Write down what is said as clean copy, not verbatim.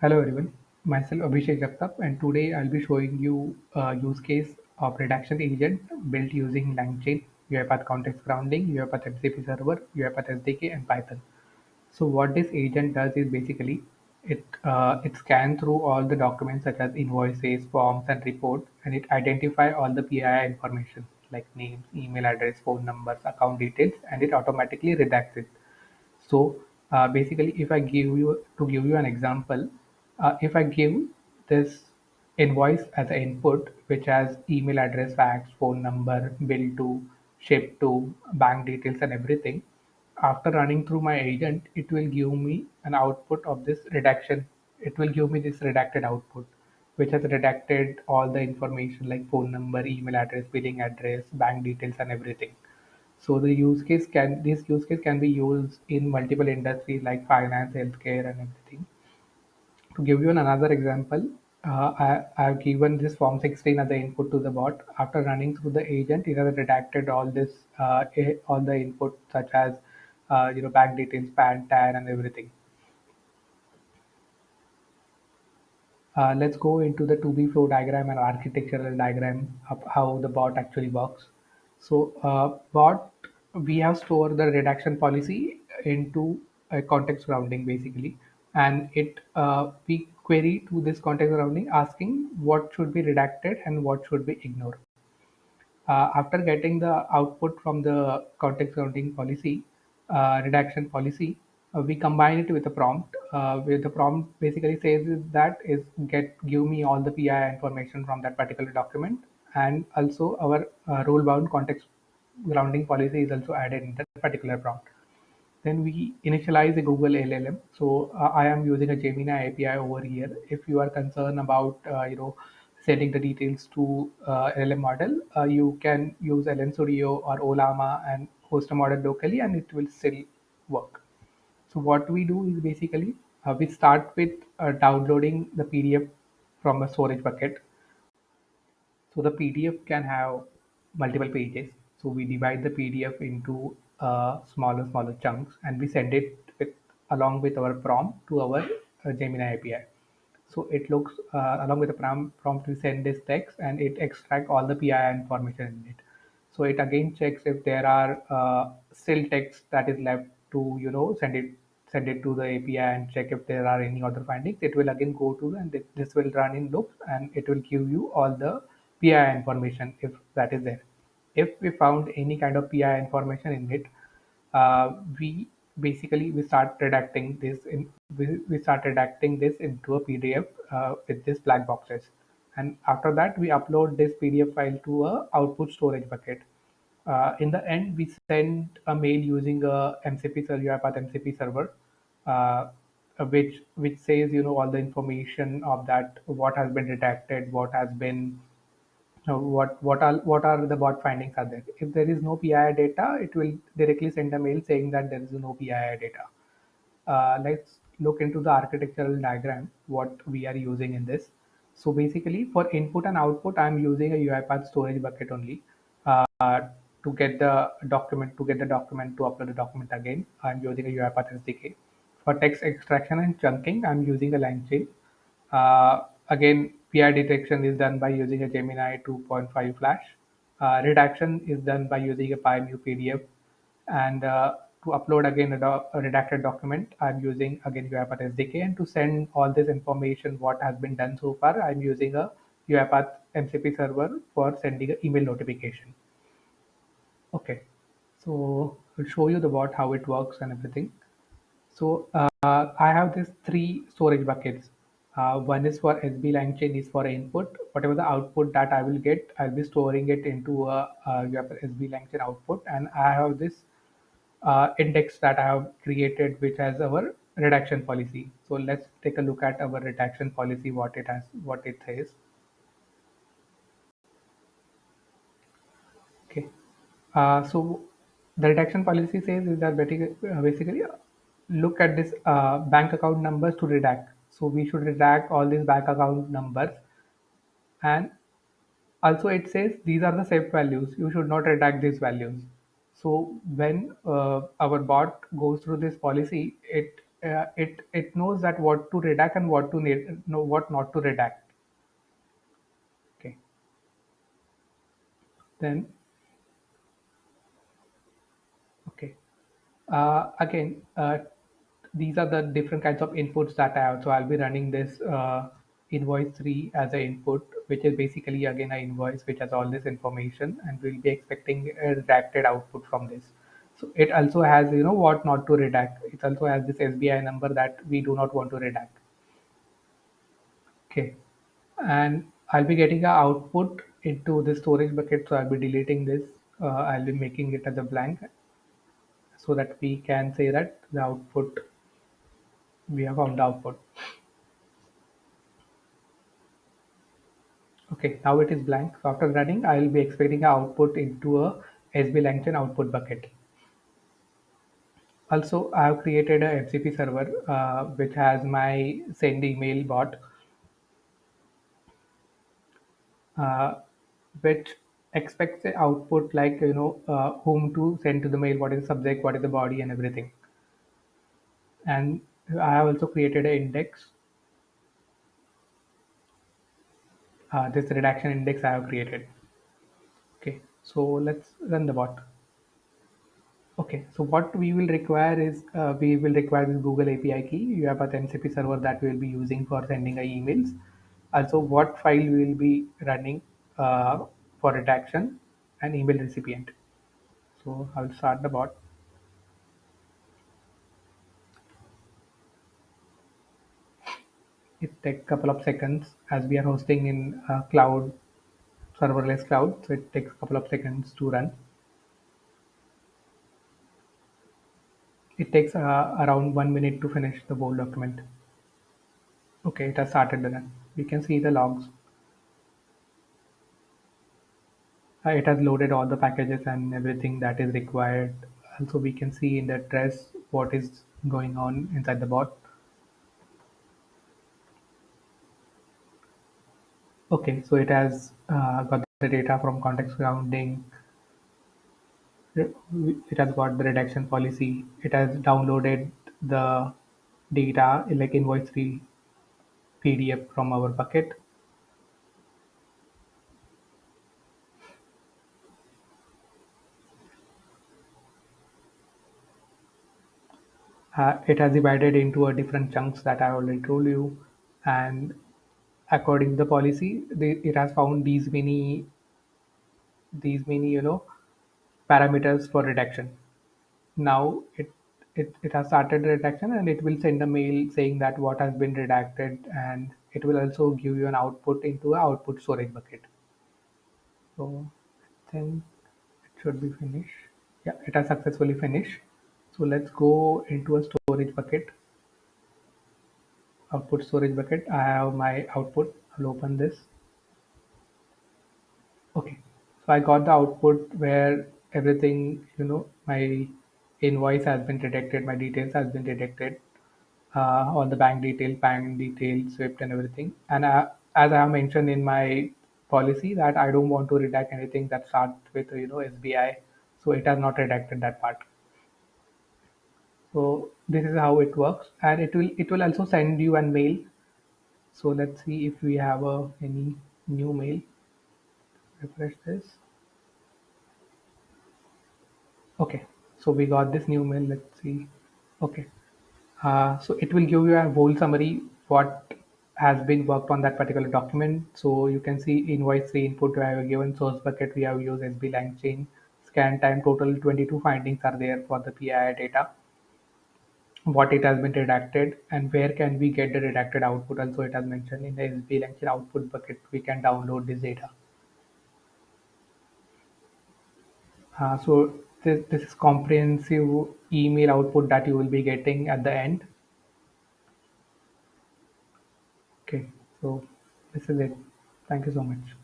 Hello everyone, myself Abhishek Jagtap and today I'll be showing you a use case of redaction agent built using LangChain, UiPath Context Grounding, UiPath MCP Server, UiPath SDK and Python. So what this agent does is basically it scans through all the documents such as invoices, forms and reports and it identify all the PII information like names, email address, phone numbers, account details and it automatically redacts it. So basically, if I give you an example, if I give this invoice as an input, which has email address, fax, phone number, bill to, ship to, bank details, and everything, after running through my agent, it will give me an output of this redaction. It will give me this redacted output, which has redacted all the information like phone number, email address, billing address, bank details, and everything. So this use case can be used in multiple industries like finance, healthcare, and everything. To give you another example, I've given this form 16 as the input to the bot. After running through the agent, it has redacted all the input such as bank details, PAN, TAN, and everything. Let's go into the to-be flow diagram and architectural diagram of how the bot actually works. So, bot, we have stored the redaction policy into a context grounding basically, and we query to this context grounding asking what should be redacted and what should be ignored. After getting the output from the context grounding policy, redaction policy, we combine it with a prompt. Where the prompt basically says is that is give me all the PI information from that particular document, and also our rule bound context grounding policy is also added in that particular prompt. Then we initialize a Google LLM. So I am using a Gemini API over here. If you are concerned about sending the details to LLM model, you can use LN Studio or Olama and host a model locally, and it will still work. So what we do is basically we start with downloading the PDF from a storage bucket. So the PDF can have multiple pages. So we divide the PDF into smaller chunks, and we send it along with our prompt to our Gemini API. So it looks along with the prompt we send this text and it extract all the PI information in it. So it again checks if there are still text that is left to send it to the API and check if there are any other findings. It will again go to and this will run in loops and it will give you all the PI information if that is there. If we found any kind of PI information in it, we basically we start redacting this into a PDF with this black boxes, and after that we upload this PDF file to a output storage bucket. In the end, we send a mail using a MCP server, UiPath MCP server, uh, which says all the information of that, what has been redacted, what has been what are the bot findings are there. If there is no PII data, it will directly send a mail saying that there is no PII data. Let's look into the architectural diagram, what we are using in this. So basically for input and output, I'm using a UiPath storage bucket only. To get the document, to upload the document again, I'm using a UiPath SDK. For text extraction and chunking, I'm using a LangChain. Again, PI detection is done by using a Gemini 2.5 Flash. Redaction is done by using a PyMuPDF. And to upload again a redacted document, I'm using again UiPath SDK. And to send all this information, what has been done so far, I'm using a UiPath MCP server for sending an email notification. Okay, so I'll show you the bot, how it works and everything. So I have these three storage buckets. One is for SB LangChain is for input. Whatever the output that I will get, I'll be storing it into a SB LangChain output. And I have this index that I have created, which has our redaction policy. So let's take a look at our redaction policy, what it says. Okay. So the redaction policy says is that basically look at this bank account numbers to redact. So we should redact all these bank account numbers, and also it says these are the safe values. You should not redact these values. So when our bot goes through this policy, it knows that what to redact and what to know what not to redact. Okay, then okay. Again, these are the different kinds of inputs that I have. So I'll be running this invoice 3 as an input, which is basically again an invoice which has all this information, and we'll be expecting a redacted output from this. So it also has, what not to redact. It also has this SBI number that we do not want to redact. Okay, and I'll be getting a output into the storage bucket. So I'll be deleting this. I'll be making it as a blank so that we can say that the output we have found the output. Okay, now it is blank. So after running, I will be expecting an output into a SB LangChain output bucket. Also, I have created a FCP server which has my send email bot, uh, which expects the output like whom to send to the mail, what is the subject, what is the body, and everything. And I have also created an index. This redaction index I have created. Okay, so let's run the bot. Okay, so what we will require is we will require this Google API key. You have a MCP server that we will be using for sending emails. Also, what file we will be running for redaction and email recipient. So I will start the bot. It takes a couple of seconds as we are hosting in cloud, serverless cloud. So it takes a couple of seconds to run. It takes around 1 minute to finish the whole document. Okay, it has started the run. We can see the logs. It has loaded all the packages and everything that is required. Also, we can see in the address what is going on inside the bot. Okay, so it has got the data from context grounding. It has got the redaction policy. It has downloaded the data like invoice 3 PDF from our bucket. It has divided into a different chunks that I already told you, and according to the policy, it has found these many parameters for redaction. Now it has started redaction, and it will send a mail saying that what has been redacted, and it will also give you an output into a output storage bucket. So I think it should be finished. Yeah, it has successfully finished. So let's go into a storage bucket, output storage bucket. I have my output. I'll open this. Okay, so I got the output where everything, my invoice has been detected, my details has been detected, all the bank details, SWIFT, and everything. And as I have mentioned in my policy that I don't want to redact anything that starts with SBI, so it has not redacted that part. So this is how it works, and it will also send you an mail. So let's see if we have any new mail. Refresh this. Okay, so we got this new mail. Let's see. Okay, so it will give you a whole summary what has been worked on that particular document. So you can see invoice 3 input we have given, source bucket we have used SB LangChain, scan time total 22 findings are there for the PII data, what it has been redacted, and where can we get the redacted output. Also, it has mentioned in the SB LangChain output bucket we can download this data. So this is comprehensive email output that you will be getting at the end. Okay, so this is it. Thank you so much.